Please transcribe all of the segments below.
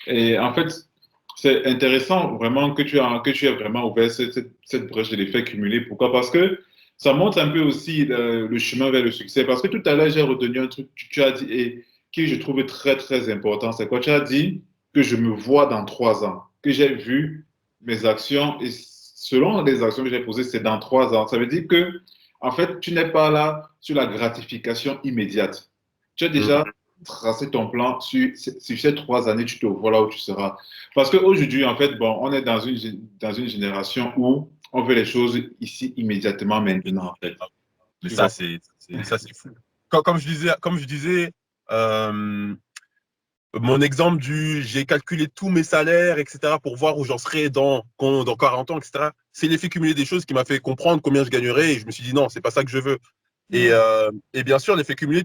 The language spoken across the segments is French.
Et en fait, c'est intéressant vraiment que tu aies vraiment ouvert cette brèche de l'effet cumulé. Pourquoi? Parce que ça montre un peu aussi le chemin vers le succès. Parce que tout à l'heure, j'ai retenu un truc que tu as dit et qui je trouve très, très important. C'est quoi? Tu as dit que je me vois dans 3 ans, que j'ai vu mes actions et selon les actions que j'ai posées, c'est dans 3 ans. Ça veut dire que, en fait, tu n'es pas là sur la gratification immédiate. Tu as Mm. déjà tracé ton plan sur ces 3 années, tu te vois là où tu seras. Parce qu'aujourd'hui, en fait, bon, on est dans une génération où on veut les choses ici, immédiatement, maintenant, en fait. Mais Tu vois? ça, c'est fou. Comme je disais, euh, mon exemple j'ai calculé tous mes salaires, etc., pour voir où j'en serai dans 40 ans, etc. C'est l'effet cumulé des choses qui m'a fait comprendre combien je gagnerais et je me suis dit non, c'est pas ça que je veux. Ouais. Et bien sûr, l'effet cumulé,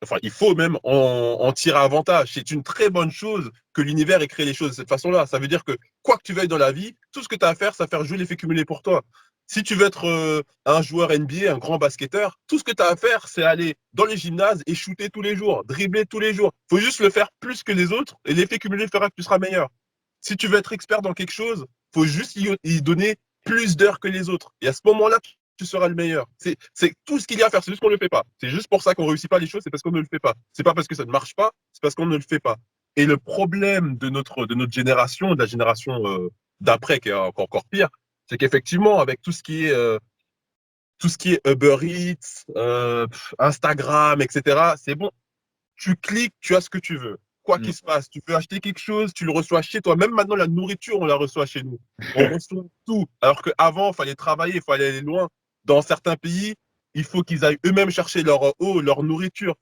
enfin, il faut même en tirer avantage. C'est une très bonne chose que l'univers ait créé les choses de cette façon-là. Ça veut dire que quoi que tu veuilles dans la vie, tout ce que tu as à faire, c'est faire jouer l'effet cumulé pour toi. Si tu veux être un joueur NBA, un grand basketteur, tout ce que tu as à faire, c'est aller dans les gymnases et shooter tous les jours, dribbler tous les jours. Il faut juste le faire plus que les autres et l'effet cumulé fera que tu seras meilleur. Si tu veux être expert dans quelque chose, il faut juste y donner plus d'heures que les autres. Et à ce moment-là, tu seras le meilleur. C'est tout ce qu'il y a à faire, c'est juste qu'on ne le fait pas. C'est juste pour ça qu'on ne réussit pas les choses, c'est parce qu'on ne le fait pas. C'est pas parce que ça ne marche pas, c'est parce qu'on ne le fait pas. Et le problème de notre génération, de la génération d'après, qui est encore pire, c'est qu'effectivement, avec tout ce qui est Uber Eats, Instagram, etc., c'est bon, tu cliques, tu as ce que tu veux. Quoi qu'il se passe, tu peux acheter quelque chose, tu le reçois chez toi. Même maintenant, la nourriture, on la reçoit chez nous. On reçoit tout. Alors qu'avant, il fallait travailler, il fallait aller loin. Dans certains pays, il faut qu'ils aillent eux-mêmes chercher leur eau, leur nourriture.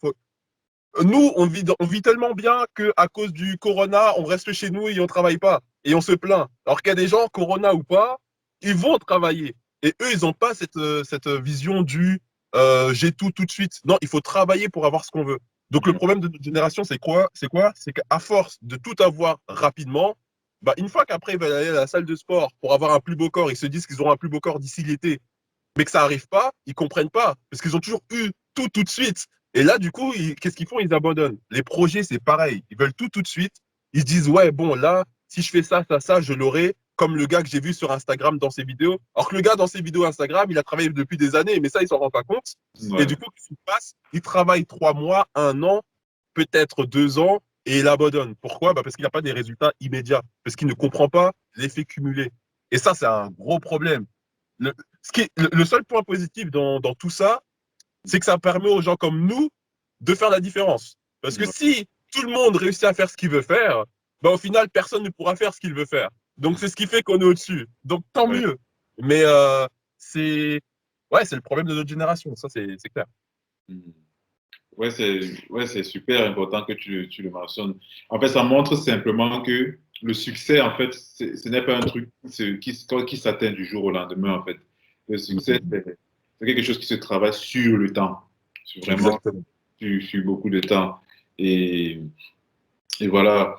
Nous, on vit tellement bien qu'à cause du corona, on reste chez nous et on travaille pas. Et on se plaint. Alors qu'il y a des gens, corona ou pas, ils vont travailler. Et eux, ils n'ont pas cette vision du j'ai tout de suite. Non, il faut travailler pour avoir ce qu'on veut. Donc le problème de notre génération, c'est quoi? C'est qu'à force de tout avoir rapidement, bah, une fois qu'après ils veulent aller à la salle de sport pour avoir un plus beau corps, ils se disent qu'ils auront un plus beau corps d'ici l'été, mais que ça arrive pas, ils comprennent pas parce qu'ils ont toujours eu tout de suite. Et là, du coup, qu'est-ce qu'ils font? Ils abandonnent. Les projets, c'est pareil. Ils veulent tout de suite. Ils se disent, ouais, bon, là, si je fais ça, je l'aurai, comme le gars que j'ai vu sur Instagram dans ses vidéos. Alors que le gars dans ses vidéos Instagram, il a travaillé depuis des années, mais ça, il s'en rend pas compte. Et Ouais. du coup, qu'est-ce qui se passe? Il travaille 3 mois, 1 an, peut-être 2 ans, et il abandonne. Pourquoi? Bah parce qu'il n'a pas des résultats immédiats, parce qu'il ne comprend pas l'effet cumulé. Et ça, c'est un gros problème. Le, le seul point positif dans tout ça, c'est que ça permet aux gens comme nous de faire la différence. Parce que Ouais. si tout le monde réussit à faire ce qu'il veut faire, ben au final, personne ne pourra faire ce qu'il veut faire. Donc, c'est ce qui fait qu'on est au-dessus. Donc, tant Ouais. mieux. Mais c'est c'est le problème de notre génération, ça, c'est clair. Ouais, c'est super important que tu le mentionnes. En fait, ça montre simplement que le succès, en fait, ce n'est pas un truc qui s'atteint du jour au lendemain, en fait. Le succès, c'est quelque chose qui se travaille sur le temps, vraiment Exactement. sur beaucoup de temps. Et, et voilà.